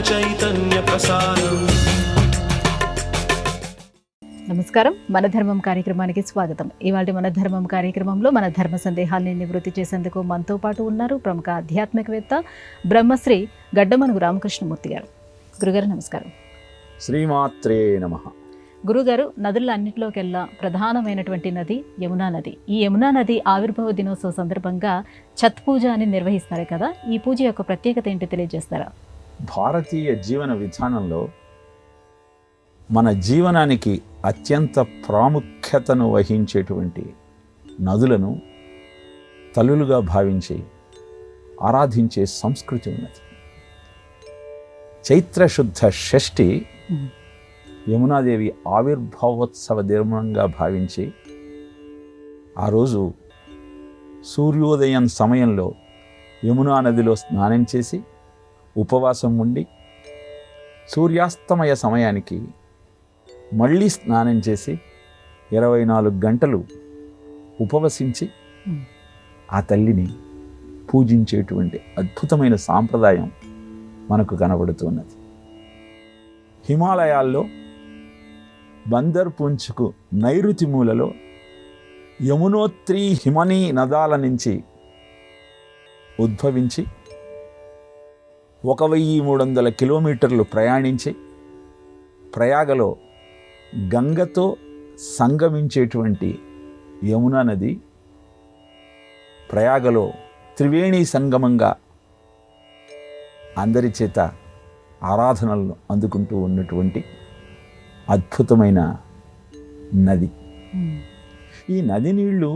చైతన్య ప్రసారం. నమస్కారం. మన ధర్మం కార్యక్రమానికి స్వాగతం. ఇవాళ మన ధర్మం కార్యక్రమంలో మన ధర్మ సందేహాల్ని నివృత్తి చేసేందుకు మనతో పాటు ఉన్నారు ప్రముఖ ఆధ్యాత్మికవేత్త బ్రహ్మశ్రీ గడ్డమనుగు రామకృష్ణమూర్తి గారు. గురుగారు నమస్కారం. శ్రీమాత్రే నమః. గురుగారు, నదులన్నింటిలోకెల్లా ప్రధానమైనటువంటి నది యమునా నది. ఈ యమునా నది ఆవిర్భావ దినోత్సవ సందర్భంగా ఛత్ పూజ అని నిర్వహిస్తారు కదా, ఈ పూజ యొక్క ప్రత్యేకత ఏంటి తెలియజేస్తారా? భారతీయ జీవన విధానంలో మన జీవనానికి అత్యంత ప్రాముఖ్యతను వహించేటువంటి నదులను తల్లులుగా భావించి ఆరాధించే సంస్కృతి ఉన్నది. చైత్రశుద్ధ షష్ఠి యమునాదేవి ఆవిర్భావోత్సవ దినంగా భావించి ఆ రోజు సూర్యోదయం సమయంలో యమునా నదిలో స్నానం చేసి ఉపవాసం ఉండి సూర్యాస్తమయ సమయానికి మళ్ళీ స్నానం చేసి 24 గంటలు ఉపవసించి ఆ తల్లిని పూజించేటువంటి అద్భుతమైన సాంప్రదాయం మనకు కనబడుతున్నది. హిమాలయాల్లో బందర్ పూంచ్కు నైరుతి మూలలో యమునోత్రి హిమనీ నదాల నుంచి ఉద్భవించి 1300 కిలోమీటర్లు ప్రయాణించి ప్రయాగలో గంగతో సంగమించేటువంటి యమునా నది ప్రయాగలో త్రివేణి సంగమంగా అందరి చేత ఆరాధనలను అందుకుంటూ ఉన్నటువంటి అద్భుతమైన నది. ఈ నది నీళ్లు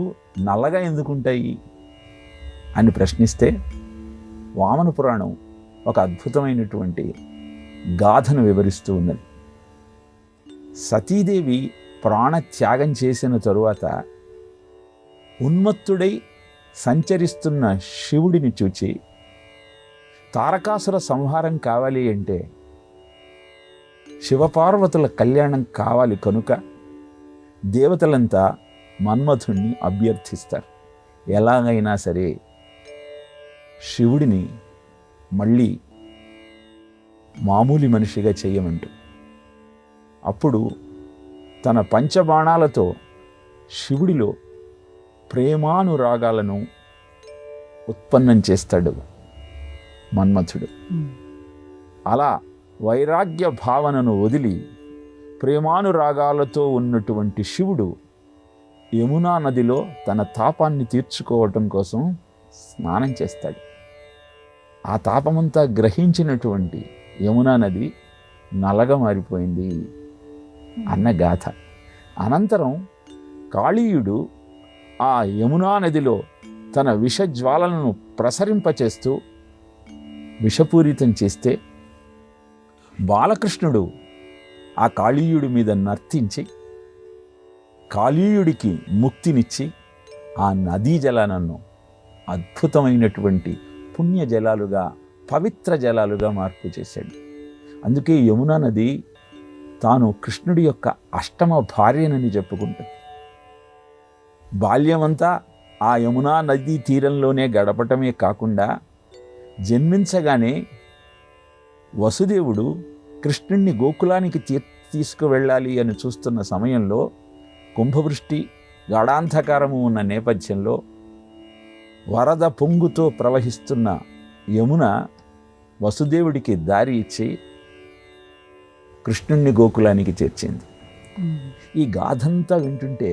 నల్లగా ఎందుకుంటాయి అని ప్రశ్నిస్తే వామన పురాణం ఒక అద్భుతమైనటువంటి గాథను వివరిస్తూ ఉన్నది. సతీదేవి ప్రాణత్యాగం చేసిన తరువాత ఉన్మత్తుడై సంచరిస్తున్న శివుడిని చూచి తారకాసుర సంహారం కావాలి అంటే శివపార్వతుల కళ్యాణం కావాలి కనుక దేవతలంతా మన్మథుణ్ణి అభ్యర్థిస్తారు, ఎలాగైనా సరే శివుడిని మళ్ళీ మామూలు మనిషిగా చేయమంటూ. అప్పుడు తన పంచబాణాలతో శివుడిలో ప్రేమానురాగాలను ఉత్పన్నం చేస్తాడు మన్మథుడు. అలా వైరాగ్య భావనను వదిలి ప్రేమానురాగాలతో ఉన్నటువంటి శివుడు యమునా నదిలో తన తాపాన్ని తీర్చుకోవటం కోసం స్నానం చేస్తాడు. ఆ తాపమంతా గ్రహించినటువంటి యమునా నది నల్లగా మారిపోయింది అన్న గాథ. అనంతరం కాళీయుడు ఆ యమునా నదిలో తన విషజ్వాలలను ప్రసరింపచేస్తూ విషపూరితం చేస్తే బాలకృష్ణుడు ఆ కాళీయుడి మీద నర్తించి కాళీయుడికి ముక్తినిచ్చి ఆ నదీ జలాలను అద్భుతమైనటువంటి పుణ్య జలాలుగా, పవిత్ర జలాలుగా మార్పు చేశాడు. అందుకే యమునా నది తాను కృష్ణుడి యొక్క అష్టమ భార్యనని చెప్పుకుంటుంది. బాల్యమంతా ఆ యమునా నదీ తీరంలోనే గడపటమే కాకుండా జన్మించగానే వసుదేవుడు కృష్ణుణ్ణి గోకులానికి తీసుకువెళ్ళాలి అని చూస్తున్న సమయంలో కుంభవృష్టి గాఢాంధకారము ఉన్న నేపథ్యంలో వరద పొంగుతో ప్రవహిస్తున్న యమున వసుదేవుడికి దారి ఇచ్చి కృష్ణుణ్ణి గోకులానికి చేర్చింది. ఈ గాథంతా వింటుంటే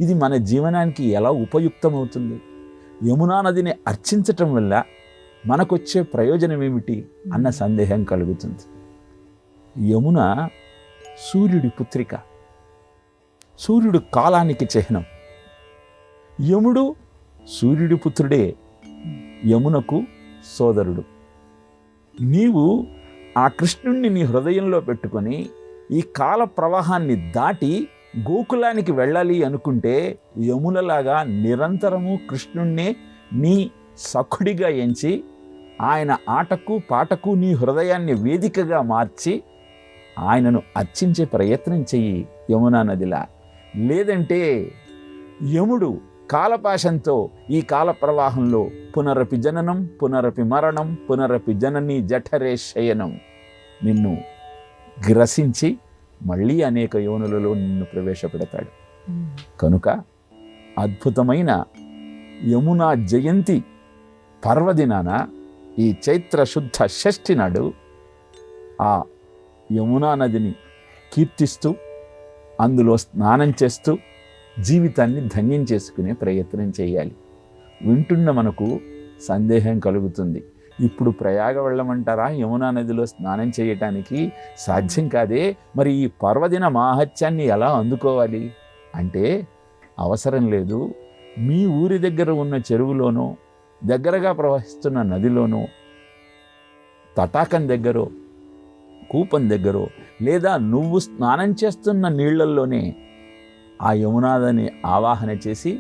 ఇది మన జీవనానికి ఎలా ఉపయుక్తమవుతుంది, యమునా నదిని అర్చించటం వల్ల మనకొచ్చే ప్రయోజనం ఏమిటి అన్న సందేహం కలుగుతుంది. యమున సూర్యుడి పుత్రిక, సూర్యుడు కాలానికి చిహ్నం. యముడు సూర్యుడి పుత్రుడే, యమునకు సోదరుడు. నీవు ఆ కృష్ణుణ్ణి నీ హృదయంలో పెట్టుకొని ఈ కాల ప్రవాహాన్ని దాటి గోకులానికి వెళ్ళాలి అనుకుంటే యమునలాగా నిరంతరము కృష్ణుణ్ణే నీ సఖుడిగా ఎంచి ఆయన ఆటకు పాటకు నీ హృదయాన్ని వేదికగా మార్చి ఆయనను అర్చించే ప్రయత్నం చెయ్యి యమునా నదిలా. లేదంటే యముడు కాలపాశంతో ఈ కాల ప్రవాహంలో పునరపి జననం పునరపి మరణం పునరపి జనని జఠరే శయనం నిన్ను గ్రసించి మళ్ళీ అనేక యోనులలో నిన్ను ప్రవేశపెడతాడు. కనుక అద్భుతమైన యమునా జయంతి పర్వదినాన ఈ చైత్ర శుద్ధ షష్ఠి నాడు ఆ యమునా నదిని కీర్తిస్తూ అందులో స్నానం చేస్తూ జీవితాన్ని ధన్యం చేసుకునే ప్రయత్నం చేయాలి. వింటున్న మనకు సందేహం కలుగుతుంది, ఇప్పుడు ప్రయాగ వెళ్ళమంటారా యమునా నదిలో స్నానం చేయటానికి? సాధ్యం కాదే, మరి ఈ పర్వదిన మాహత్యాన్ని ఎలా అందుకోవాలి అంటే అవసరం లేదు. మీ ఊరి దగ్గర ఉన్న చెరువులోనో, దగ్గరగా ప్రవహిస్తున్న నదిలోనో, తటాకం దగ్గరో, కూపం దగ్గరో, లేదా నువ్వు స్నానం చేస్తున్న నీళ్లల్లోనే ఆ యమునాదని ఆవాహన చేసి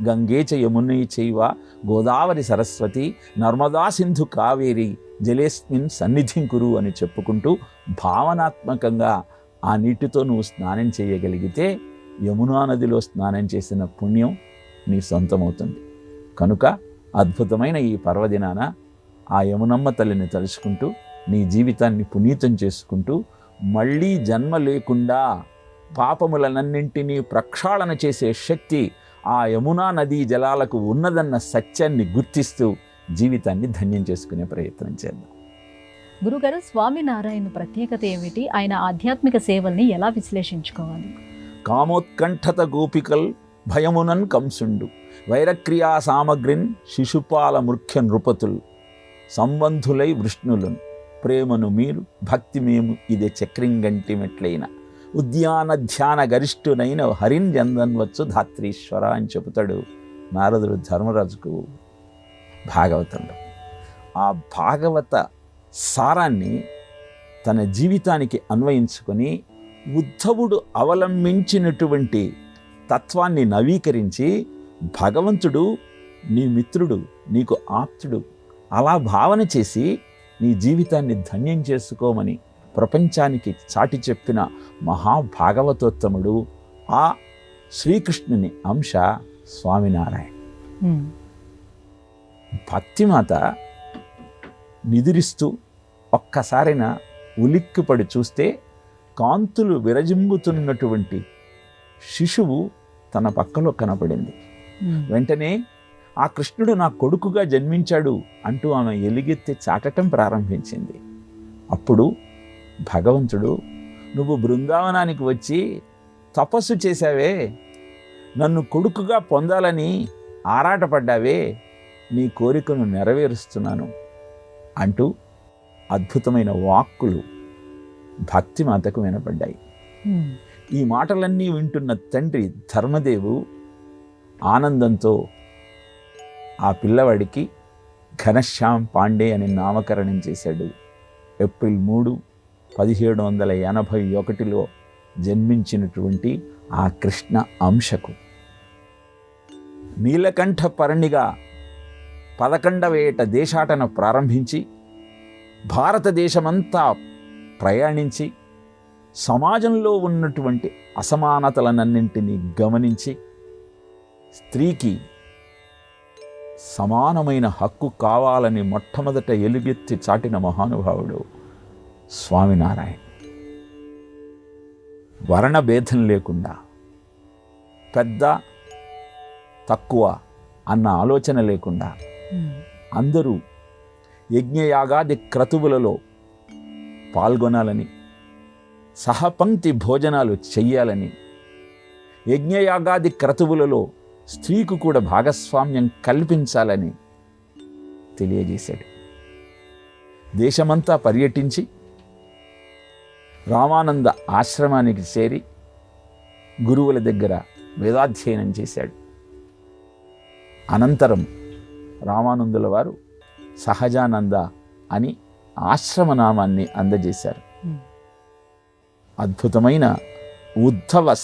గంగేచ యమునే చైవ గోదావరి సరస్వతి నర్మదా సింధు కావేరి జలేస్మిన్ సన్నిధిం కురు అని చెప్పుకుంటూ భావనాత్మకంగా ఆ నీటితో నువ్వు స్నానం చేయగలిగితే యమునా నదిలో స్నానం చేసిన పుణ్యం నీ సొంతమవుతుంది. కనుక అద్భుతమైన ఈ పర్వదినాన ఆ యమునమ్మ తల్లిని తలుచుకుంటూ నీ జీవితాన్ని పునీతం చేసుకుంటూ మళ్ళీ జన్మ లేకుండా పాపములనన్నింటినీ ప్రక్షాళన చేసే శక్తి ఆ యమునా నదీ జలాలకు ఉన్నదన్న సత్యాన్ని గుర్తిస్తూ జీవితాన్ని ధన్యం చేసుకునే ప్రయత్నం చేద్దాం. గురుగారు, స్వామినారాయణ ప్రత్యేకత ఏమిటి? ఆయన ఆధ్యాత్మిక సేవల్ని ఎలా విశ్లేషించుకోవాలి? కామోత్కంఠత గోపికల్ భయమునన్ కంసుండు వైరక్రియా సామగ్రిన్ శిశుపాల ముఖ్య నృపతుల్ సంబంధులై వృష్ణులను ప్రేమను మీరు భక్తి మేము ఇదే చక్రింగంటి మెట్లైన ఉద్యాన ధ్యాన గరిష్ఠునైన హరిన్ జందన్వచ్చు ధాత్రీశ్వర అని చెబుతాడు నారదుడు ధర్మరాజుకు భాగవతంలో. ఆ భాగవత సారాన్ని తన జీవితానికి అన్వయించుకొని ఉద్ధవుడు అవలంబించినటువంటి తత్వాన్ని నవీకరించి భగవంతుడు నీ మిత్రుడు, నీకు ఆప్తుడు, అలా భావన చేసి నీ జీవితాన్ని ధన్యం చేసుకోమని ప్రపంచానికి చాటి చెప్పిన మహాభాగవతోత్తముడు ఆ శ్రీకృష్ణుని అంశ స్వామినారాయణ. భక్తిమాత నిదురిస్తూ ఒక్కసారిన ఉలిక్కిపడి చూస్తే కాంతులు విరజిమ్ముతున్నటువంటి శిశువు తన పక్కలో కనపడింది. వెంటనే ఆ కృష్ణుడు నా కొడుకుగా జన్మించాడు అంటూ ఆమె ఎలుగెత్తి చాటటం ప్రారంభించింది. అప్పుడు భగవంతుడు, నువ్వు బృందావనానికి వచ్చి తపస్సు చేశావే, నన్ను కొడుకుగా పొందాలని ఆరాటపడ్డావే, నీ కోరికను నెరవేరుస్తున్నాను అంటూ అద్భుతమైన వాక్కులు భక్తిమాతకు వినపడ్డాయి. ఈ మాటలన్నీ వింటున్న తండ్రి ధర్మదేవు ఆనందంతో ఆ పిల్లవాడికి ఘనశ్యామ్ పాండే అని నామకరణం చేశాడు. ఏప్రిల్ 3, 1781లో జన్మించినటువంటి ఆ కృష్ణ అంశకు నీలకంఠ పరణిగా 11వ ఏట దేశాటన ప్రారంభించి భారతదేశమంతా ప్రయాణించి సమాజంలో ఉన్నటువంటి అసమానతలనన్నింటినీ గమనించి స్త్రీకి సమానమైన హక్కు కావాలని మొట్టమొదట ఎలుగెత్తి చాటిన మహానుభావుడు స్వామినారాయణ. వర్ణభేదం లేకుండా, పెద్ద తక్కువ అన్న ఆలోచన లేకుండా అందరూ యజ్ఞయాగాది క్రతువులలో పాల్గొనాలని, సహపంక్తి భోజనాలు చెయ్యాలని, యజ్ఞయాగాది క్రతువులలో స్త్రీకు కూడా భాగస్వామ్యం కల్పించాలని తెలియజేశాడు. దేశమంతా పర్యటించి రామానంద ఆశ్రమానికి చేరి గురువుల దగ్గర వేదాధ్యయనం చేశాడు. అనంతరం రామానందుల వారు సహజానంద అని ఆశ్రమనామాన్ని అందజేశారు. అద్భుతమైన ఉద్ధవ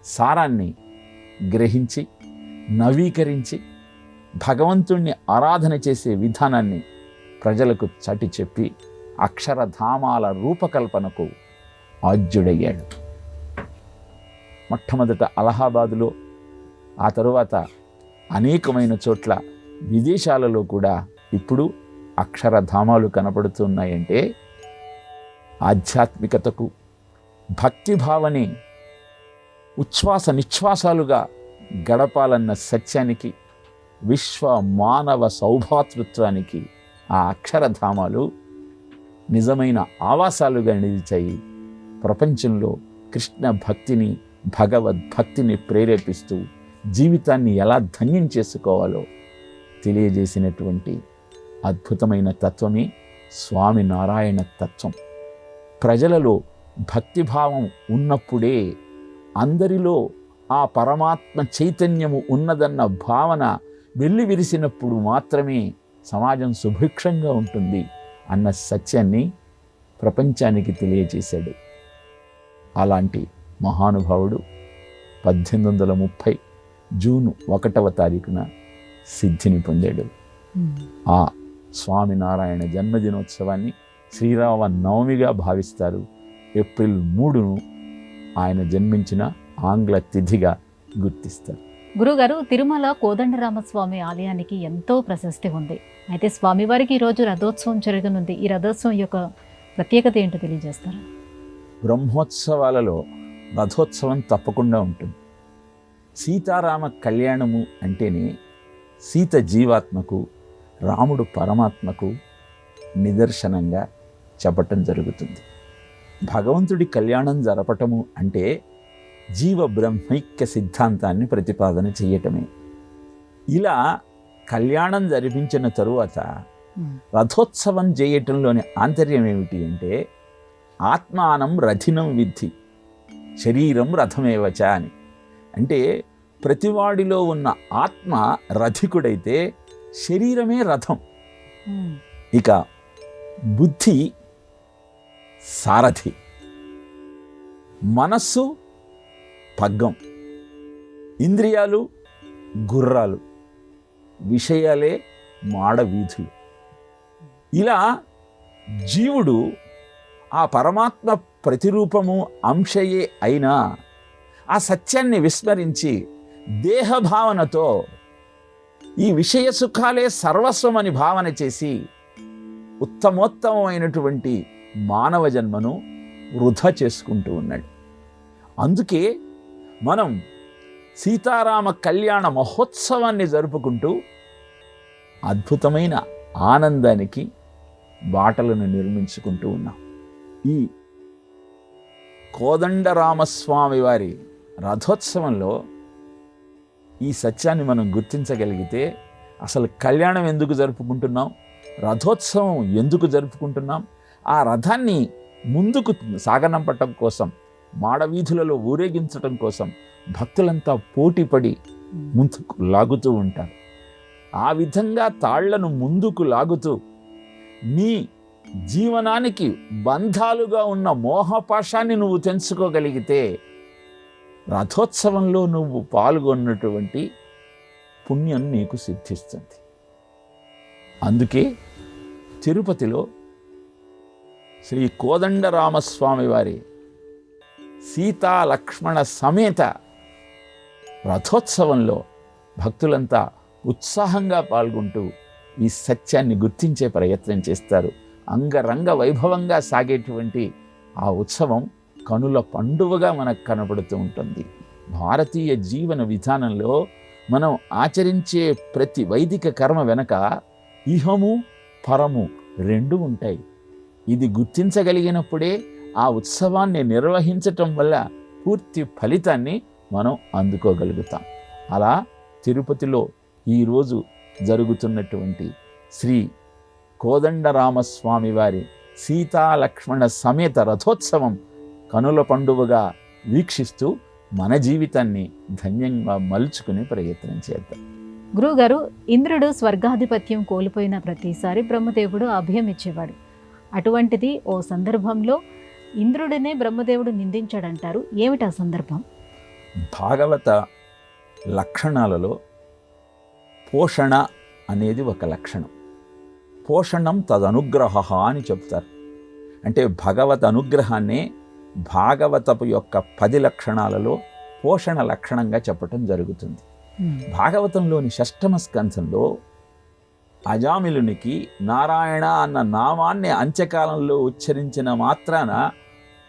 సారాన్ని గ్రహించి నవీకరించి భగవంతుణ్ణి ఆరాధన చేసే విధానాన్ని ప్రజలకు చాటి చెప్పి అక్షరధామాల రూపకల్పనకు ఆద్యుడయ్యాడు. మొట్టమొదట అలహాబాదులో, ఆ తరువాత అనేకమైన చోట్ల విదేశాలలో కూడా ఇప్పుడు అక్షరధామాలు కనపడుతున్నాయంటే ఆధ్యాత్మికతకు భక్తిభావని ఉచ్ఛ్వాస నిశ్వాసాలుగా గడపాలన్న సత్యానికి విశ్వ మానవ సౌభాతృత్వానికి ఆ అక్షరధామాలు నిజమైన ఆవాసాలుగా నిలిచాయి. ప్రపంచంలో కృష్ణ భక్తిని భగవద్భక్తిని ప్రేరేపిస్తూ జీవితాన్ని ఎలా ధన్యం చేసుకోవాలో తెలియజేసినటువంటి అద్భుతమైన తత్వమే స్వామినారాయణ తత్వం. ప్రజలలో భక్తిభావం ఉన్నప్పుడే, అందరిలో ఆ పరమాత్మ చైతన్యము ఉన్నదన్న భావన వెల్లివిరిసినప్పుడు మాత్రమే సమాజం సుభిక్షంగా ఉంటుంది అన్న సత్యాన్ని ప్రపంచానికి తెలియజేశాడు. అలాంటి మహానుభావుడు 1830 జూన్ 1వ తారీఖున సిద్ధిని పొందాడు. ఆ స్వామినారాయణ జన్మదినోత్సవాన్ని శ్రీరామ నవమిగా భావిస్తారు. ఏప్రిల్ 3ను ఆయన జన్మించిన ఆంగ్ల తిథిగా గుర్తిస్తారు. గురుగారు, తిరుమల కోదండరామస్వామి ఆలయానికి ఎంతో ప్రశస్తి ఉంది. అయితే స్వామివారికి ఈరోజు రథోత్సవం జరగనుంది. ఈ రథోత్సవం యొక్క ప్రత్యేకత ఏంటో తెలియజేస్తారా? బ్రహ్మోత్సవాలలో రథోత్సవం తప్పకుండా ఉంటుంది. సీతారామ కళ్యాణము అంటేనే సీత జీవాత్మకు, రాముడు పరమాత్మకు నిదర్శనంగా చెప్పటం జరుగుతుంది. భగవంతుడి కళ్యాణం జరపటము అంటే జీవ బ్రహ్మైక్య సిద్ధాంతాన్ని ప్రతిపాదన చేయటమే. ఇలా కళ్యాణం జరిపించిన తరువాత రథోత్సవం చేయటంలోని ఆంతర్యం ఏమిటి అంటే, ఆత్మానం రథినం విద్ధి శరీరం రథమేవచ అని. అంటే ప్రతివాడిలో ఉన్న ఆత్మ రథికుడైతే శరీరమే రథం. ఇక బుద్ధి సారథి, మనస్సు పగ్గం, ఇంద్రియాలు గుర్రాలు, విషయాలే మాడవీధులు. ఇలా జీవుడు ఆ పరమాత్మ ప్రతిరూపము అంశయే అయినా ఆ సత్యాన్ని విస్మరించి దేహభావనతో ఈ విషయ సుఖాలే సర్వస్వమని భావన చేసి ఉత్తమోత్తమైనటువంటి మానవ జన్మను వృధా చేసుకుంటూ ఉన్నాడు. అందుకే మనం సీతారామ కళ్యాణ మహోత్సవాన్ని జరుపుకుంటూ అద్భుతమైన ఆనందానికి బాటలను నిర్మించుకుంటూ ఉన్నాం. ఈ కోదండరామస్వామి వారి రథోత్సవంలో ఈ సత్యాన్ని మనం గుర్తించగలిగితే అసలు కళ్యాణం ఎందుకు జరుపుకుంటున్నాం, రథోత్సవం ఎందుకు జరుపుకుంటున్నాం, ఆ రథాన్ని ముందుకు సాగనంపటం కోసం, మాడవీధులలో ఊరేగించటం కోసం భక్తులంతా పోటీపడి ముందుకు లాగుతూ ఉంటారు. ఆ విధంగా తాళ్లను ముందుకు లాగుతూ నీ జీవనానికి బంధాలుగా ఉన్న మోహపాశాన్ని నువ్వు తెంచుకోగలిగితే రథోత్సవంలో నువ్వు పాల్గొన్నటువంటి పుణ్యం నీకు సిద్ధిస్తుంది. అందుకే తిరుపతిలో శ్రీ కోదండరామస్వామి వారి సీతా లక్ష్మణ సమేత రథోత్సవంలో భక్తులంతా ఉత్సాహంగా పాల్గొంటూ ఈ సత్యాన్ని గుర్తించే ప్రయత్నం చేస్తారు. అంగరంగ వైభవంగా సాగేటువంటి ఆ ఉత్సవం కనుల పండువగా మనకు కనబడుతూ ఉంటుంది. భారతీయ జీవన విధానంలో మనం ఆచరించే ప్రతి వైదిక కర్మ వెనక ఇహము పరము రెండు ఉంటాయి. ఇది గుర్తించగలిగినప్పుడే ఆ ఉత్సవాన్ని నిర్వహించటం వల్ల పూర్తి ఫలితాన్ని మనం అందుకోగలుగుతాం. అలా తిరుపతిలో ఈరోజు జరుగుతున్నటువంటి శ్రీ కోదండరామస్వామి వారి సీతాలక్ష్మణ సమేత రథోత్సవం కనుల పండువగా వీక్షిస్తూ మన జీవితాన్ని ధన్యంగా మలుచుకునే ప్రయత్నం చేద్దాం. గురువుగారు, ఇంద్రుడు స్వర్గాధిపత్యం కోల్పోయిన ప్రతిసారి బ్రహ్మదేవుడు అభయం ఇచ్చేవాడు. అటువంటిది ఓ సందర్భంలో ఇంద్రుడినే బ్రహ్మదేవుడు నిందించాడంటారు. ఏమిటి ఆ సందర్భం? భాగవత లక్షణాలలో పోషణ అనేది ఒక లక్షణం. పోషణం తదనుగ్రహ అని చెప్తారు. అంటే భగవత్ అనుగ్రహాన్నే భాగవతపు యొక్క 10 లక్షణాలలో పోషణ లక్షణంగా చెప్పటం జరుగుతుంది. భాగవతంలోని 6వ స్కంధంలో అజామిలునికి నారాయణ అన్న నామాన్ని అంత్యకాలంలో ఉచ్చరించిన మాత్రాన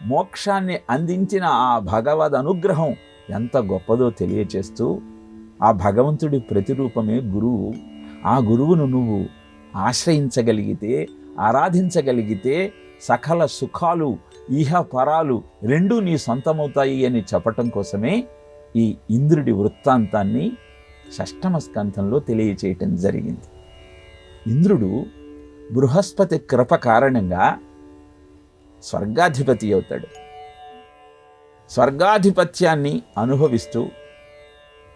మోక్షాన్ని అందించిన ఆ భగవద్ అనుగ్రహం ఎంత గొప్పదో తెలియచేస్తూ, ఆ భగవంతుడి ప్రతిరూపమే గురువు. ఆ గురువును నువ్వు ఆశ్రయించగలిగితే, ఆరాధించగలిగితే సకల సుఖాలు ఇహ పరాలు రెండూ నీ సొంతమవుతాయి అని చెప్పటం కోసమే ఈ ఇంద్రుడి వృత్తాంతాన్ని షష్టమ స్కంధంలో తెలియచేయటం జరిగింది. ఇంద్రుడు బృహస్పతి కృప కారణంగా స్వర్గాధిపతి అవుతాడు. స్వర్గాధిపత్యాన్ని అనుభవిస్తూ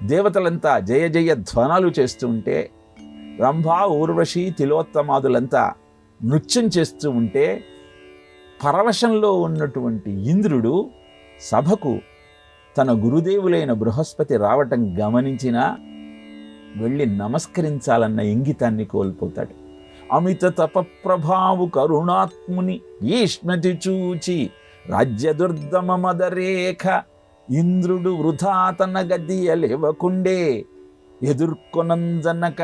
దేవతలంతా జయ జయ ధ్వనాలు చేస్తూ ఉంటే, రంభా ఊర్వశి తిలోత్తమాదులంతా నృత్యం చేస్తూ ఉంటే, పరవశంలో ఉన్నటువంటి ఇంద్రుడు సభకు తన గురుదేవులైన బృహస్పతి రావటం గమనించినా వెళ్ళి నమస్కరించాలన్న ఇంగితాన్ని కోల్పోతాడు. అమిత తపప్రభావు కరుణాత్ముని ఈష్మతి చూచి రాజ్యదుర్దమ మదరేఖ ఇంద్రుడు వృధా తన గదియలేవకుండే ఎదుర్కొనంజనక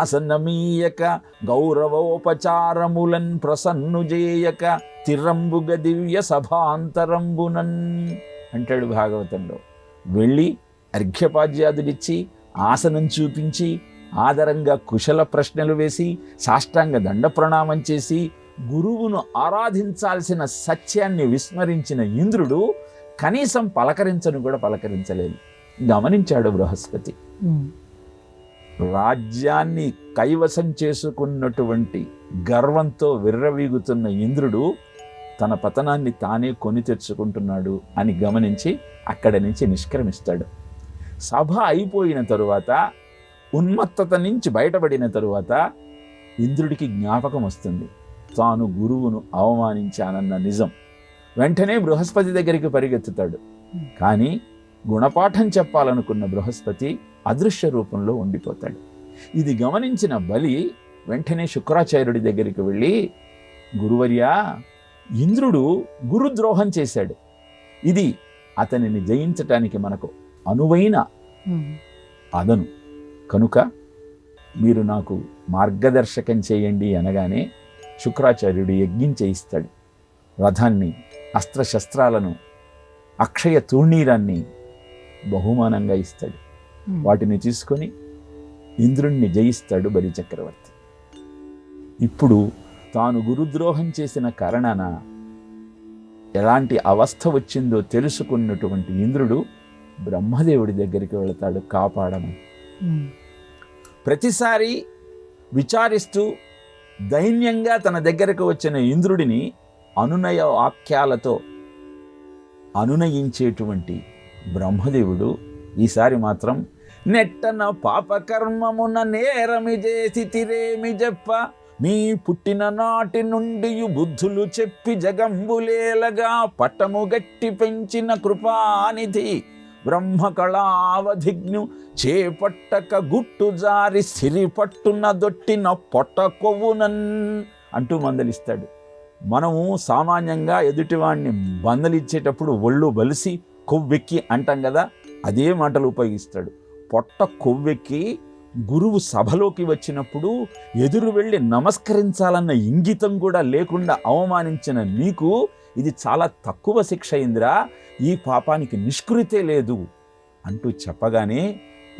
ఆసనమీయక గౌరవోపచారములన్ ప్రసన్నుజేయక తిరంబుగ దివ్య సభాంతరంబునన్ అంటాడు భాగవతంలో. వెళ్ళి అర్ఘ్యపాద్యాదులిచ్చి ఆసనం చూపించి ఆదరంగా కుశల ప్రశ్నలు వేసి సాష్టాంగ దండ ప్రణామం చేసి గురువును ఆరాధించాల్సిన సత్యాన్ని విస్మరించిన ఇంద్రుడు కనీసం పలకరించను కూడా పలకరించలేదు. గమనించాడు బృహస్పతి. రాజ్యాన్ని కైవసం చేసుకున్నటువంటి గర్వంతో విర్రవీగుతున్న ఇంద్రుడు తన పతనాన్ని తానే కొని తెచ్చుకుంటున్నాడు అని గమనించి అక్కడి నుంచి నిష్క్రమిస్తాడు. సభ అయిపోయిన తరువాత, ఉన్మత్తత నుంచి బయటపడిన తరువాత ఇంద్రుడికి జ్ఞాపకం వస్తుంది, తాను గురువును అవమానించానన్న నిజం. వెంటనే బృహస్పతి దగ్గరికి పరిగెత్తుతాడు. కానీ గుణపాఠం చెప్పాలనుకున్న బృహస్పతి అదృశ్య రూపంలో ఉండిపోతాడు. ఇది గమనించిన బలి వెంటనే శుక్రాచార్యుడి దగ్గరికి వెళ్ళి, గురువర్యా, ఇంద్రుడు గురుద్రోహం చేశాడు. ఇది అతనిని జయించటానికి మనకు అనువైన అదను కనుక మీరు నాకు మార్గదర్శకం చేయండి అనగానే శుక్రాచార్యుడు యజ్ఞం చేయిస్తాడు. రథాన్ని, అస్త్రశస్త్రాలను, అక్షయ తూణీరాన్ని బహుమానంగా ఇస్తాడు. వాటిని తీసుకొని ఇంద్రుణ్ణి జయిస్తాడు బలిచక్రవర్తి. ఇప్పుడు తాను గురుద్రోహం చేసిన కారణాన ఎలాంటి అవస్థ వచ్చిందో తెలుసుకున్నటువంటి ఇంద్రుడు బ్రహ్మదేవుడి దగ్గరికి వెళతాడు కాపాడమని. ప్రతిసారి విచారిస్తూ దైన్యంగా తన దగ్గరకు వచ్చిన ఇంద్రుడిని అనునయ వాక్యాలతో అనునయించేటువంటి బ్రహ్మదేవుడు ఈసారి మాత్రం నెట్టన పాపకర్మమున నేరమి చేసి తిరేమి చెప్ప మీ పుట్టిన నాటి నుండి బుద్ధులు చెప్పి జగంబులేలగా పట్టము గట్టి పెంచిన కృపానిధి బ్రహ్మకళావధిజ్ఞు చేపట్టక గుట్టు జారి సిరి పట్టున దొట్టిన పొట్ట కొవ్వునన్ అంటూ మందలిస్తాడు. మనము సామాన్యంగా ఎదుటివాడిని బందలిచ్చేటప్పుడు ఒళ్ళు బలిసి కొవ్వెక్కి అంటాం కదా, అదే మాటలు ఉపయోగిస్తాడు. పొట్ట కొవ్వెక్కి గురువు సభలోకి వచ్చినప్పుడు ఎదురు వెళ్ళి నమస్కరించాలన్న ఇంగితం కూడా లేకుండా అవమానించిన నీకు ఇది చాలా తక్కువ శిక్ష అయిందిరా, ఈ పాపానికి నిష్కృతే లేదు అంటూ చెప్పగానే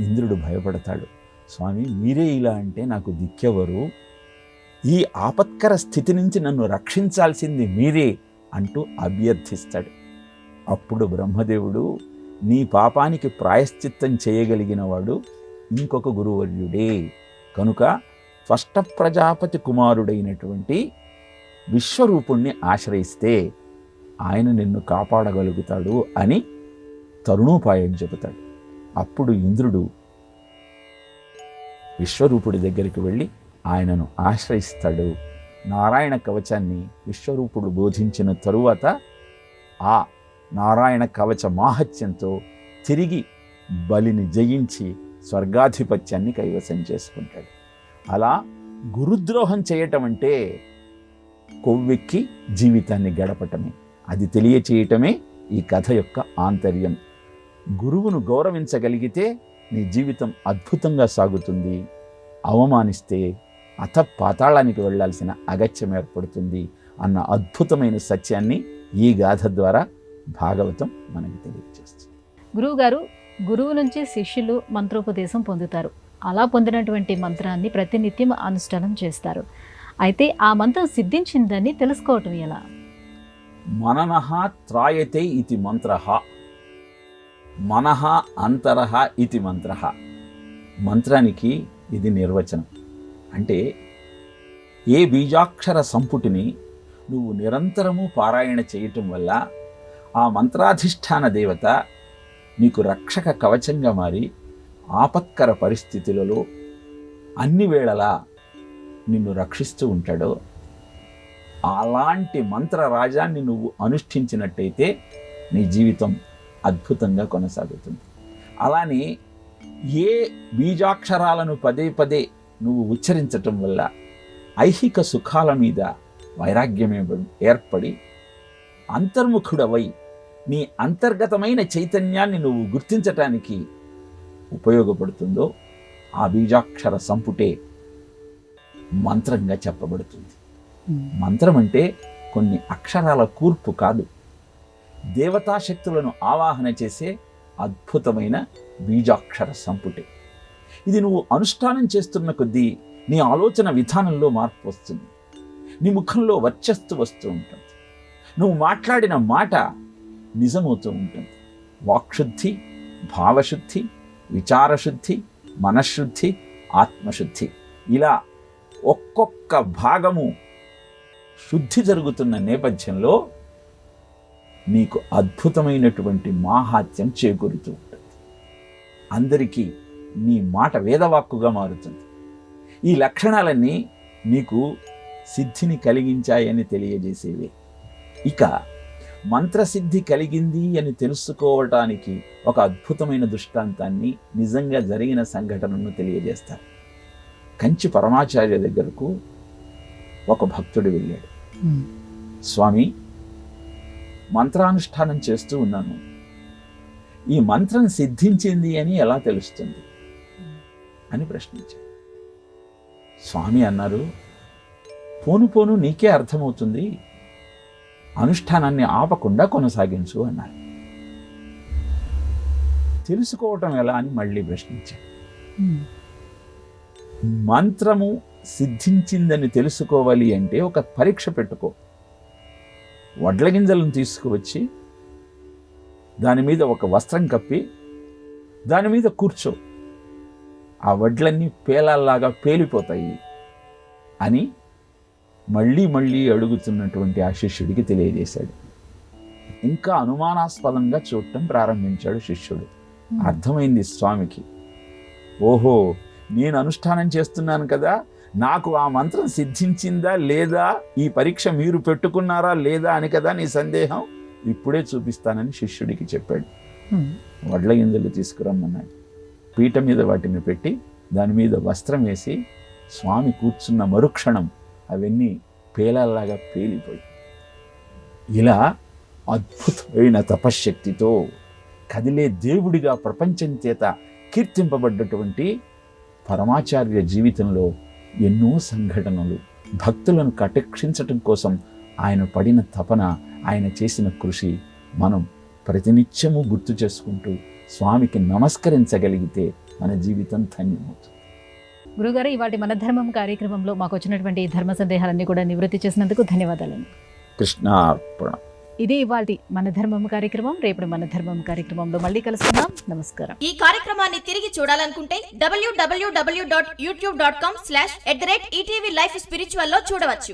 ఇంద్రుడు భయపడతాడు. స్వామి, మీరే ఇలా అంటే నాకు దిక్కెవరు? ఈ ఆపత్కర స్థితి నుంచి నన్ను రక్షించాల్సింది మీరే అంటూ అభ్యర్థిస్తాడు. అప్పుడు బ్రహ్మదేవుడు, నీ పాపానికి ప్రాయశ్చిత్తం చేయగలిగిన వాడు ఇంకొక గురువర్యుడే కనుక స్పష్ట ప్రజాపతి కుమారుడైనటువంటి విశ్వరూపుణ్ణి ఆశ్రయిస్తే ఆయన నిన్ను కాపాడగలుగుతాడు అని తరుణోపాయం చెబుతాడు. అప్పుడు ఇంద్రుడు విశ్వరూపుడి దగ్గరికి వెళ్ళి ఆయనను ఆశ్రయిస్తాడు. నారాయణ కవచాన్ని విశ్వరూపుడు బోధించిన తరువాత ఆ నారాయణ కవచ మాహత్యంతో తిరిగి బలిని జయించి స్వర్గాధిపత్యాన్ని కైవసం చేసుకుంటాడు. అలా గురుద్రోహం చేయటం అంటే కొవ్వెక్కి జీవితాన్ని గడపటమే. అది తెలియచేయటమే ఈ కథ యొక్క ఆంతర్యం. గురువును గౌరవించగలిగితే నీ జీవితం అద్భుతంగా సాగుతుంది. అవమానిస్తే పాతాళానికి వెళ్ళాల్సిన అగత్యం ఏర్పడుతుంది అన్న అద్భుతమైన సత్యాన్ని ఈ గాథ ద్వారా భాగవతం మనకి తెలియజేస్తుంది. గురువుగారు, గురువు నుంచి శిష్యులు మంత్రోపదేశం పొందుతారు. అలా పొందినటువంటి మంత్రాన్ని ప్రతినిత్యం అనుష్ఠానం చేస్తారు. అయితే ఆ మంత్రం సిద్ధించిందని తెలుసుకోవటం ఎలా? మననః త్రాయతే ఇతి మంత్రః, మనః అంతరః ఇతి మంత్రః. మంత్రానికి ఇది నిర్వచనం. అంటే ఏ బీజాక్షర సంపుటిని నువ్వు నిరంతరము పారాయణ చేయటం వల్ల ఆ మంత్రాధిష్టాన దేవత నీకు రక్షక కవచంగా మారి ఆపత్కర పరిస్థితులలో అన్ని వేళలా నిన్ను రక్షిస్తూ ఉంటాడో, అలాంటి మంత్రరాజాన్ని నువ్వు అనుష్ఠించినట్టయితే నీ జీవితం అద్భుతంగా కొనసాగుతుంది. అలానే ఏ బీజాక్షరాలను పదే పదే నువ్వు ఉచ్చరించటం వల్ల ఐహిక సుఖాల మీద వైరాగ్యం ఏర్పడి అంతర్ముఖుడవై నీ అంతర్గతమైన చైతన్యాన్ని నువ్వు గుర్తించటానికి ఉపయోగపడుతుందో ఆ బీజాక్షర సంపుటే మంత్రంగా చెప్పబడుతుంది. మంత్రం అంటే కొన్ని అక్షరాల కూర్పు కాదు, దేవతాశక్తులను ఆవాహన చేసే అద్భుతమైన బీజాక్షర సంపుటే. ఇది నువ్వు అనుష్ఠానం చేస్తున్న కొద్దీ నీ ఆలోచన విధానంలో మార్పు వస్తుంది, నీ ముఖంలో వర్చస్సు వస్తూ ఉంటుంది, నువ్వు మాట్లాడిన మాట నిజమవుతూ ఉంటుంది. వాక్శుద్ధి, భావశుద్ధి, విచారశుద్ధి, మనశ్శుద్ధి, ఆత్మశుద్ధి, ఇలా ఒక్కొక్క భాగము శుద్ధి జరుగుతున్న నేపథ్యంలో నీకు అద్భుతమైనటువంటి మాహాత్యం చేకూరుతూ ఉంటుంది. అందరికీ నీ మాట వేదవాక్కుగా మారుతుంది. ఈ లక్షణాలన్నీ నీకు సిద్ధిని కలిగించాయని తెలియజేసేవే. ఇక మంత్రసిద్ధి కలిగింది అని తెలుసుకోవటానికి ఒక అద్భుతమైన దృష్టాంతాన్ని, నిజంగా జరిగిన సంఘటనను తెలియజేస్తారు. కంచి పరమాచార్య దగ్గరకు ఒక భక్తుడు వెళ్ళాడు. స్వామి, మంత్రానుష్ఠానం చేస్తూ ఉన్నాను, ఈ మంత్రం సిద్ధించింది అని ఎలా తెలుస్తుంది అని ప్రశ్నించాడు. స్వామి అన్నారు, పోను పోను నీకే అర్థమవుతుంది, అనుష్ఠానాన్ని ఆపకుండా కొనసాగించు అన్నారు. తెలుసుకోవటం ఎలా అని మళ్ళీ ప్రశ్నించాడు. మంత్రము సిద్ధించిందని తెలుసుకోవాలి అంటే ఒక పరీక్ష పెట్టుకో. వడ్ల గింజలను తీసుకువచ్చి దాని మీద ఒక వస్త్రం కప్పి దాని మీద కూర్చో, ఆ వడ్లన్నీ పేలాల్లాగా పేలిపోతాయి అని మళ్ళీ మళ్ళీ అడుగుతున్నటువంటి ఆ శిష్యుడికి తెలియజేశాడు. ఇంకా అనుమానాస్పదంగా చూడటం ప్రారంభించాడు శిష్యుడు. అర్థమైంది స్వామికి, ఓహో, నేను అనుష్ఠానం చేస్తున్నాను కదా, నాకు ఆ మంత్రం సిద్ధించిందా లేదా, ఈ పరీక్ష మీరు పెట్టుకున్నారా లేదా అని కదా నీ సందేహం, ఇప్పుడే చూపిస్తానని శిష్యుడికి చెప్పాడు. వడ్ల గింజలు తీసుకురమ్మన్నాడు. పీట మీద వాటిని పెట్టి దాని మీద వస్త్రం వేసి స్వామి కూర్చున్న మరుక్షణం అవన్నీ పేలాల్లాగా పేలిపోయి, ఇలా అద్భుతమైన తపశ్శక్తితో కదిలే దేవుడిగా ప్రపంచం చేత కీర్తింపబడ్డటువంటి పరమాచార్య జీవితంలో ఎన్నో సంఘటనలు, భక్తులను కటాక్షించటం కోసం ఆయన పడిన తపన, ఆయన చేసిన కృషి మనం ప్రతినిత్యము గుర్తు చేసుకుంటూ స్వామికి నమస్కరించగలిగితే మన జీవితం ధన్యమవుతుంది. గురుగారు, ఇవాటి మన ధర్మం కార్యక్రమంలో మాకు వచ్చినటువంటి ధర్మ సందేహాలన్నీ కూడా నివృత్తి చేసినందుకు ధన్యవాదాలండి. కృష్ణార్పణ. ఇది ఇవాల్టి మన ధర్మం కార్యక్రమం. రేపు మన ధర్మం కార్యక్రమంలో మళ్ళీ కలుసుకుందాం. నమస్కారం. ఈ కార్యక్రమాన్ని తిరిగి చూడాలనుకుంటే www.youtube.com/ETV Life Spiritual లో చూడవచ్చు.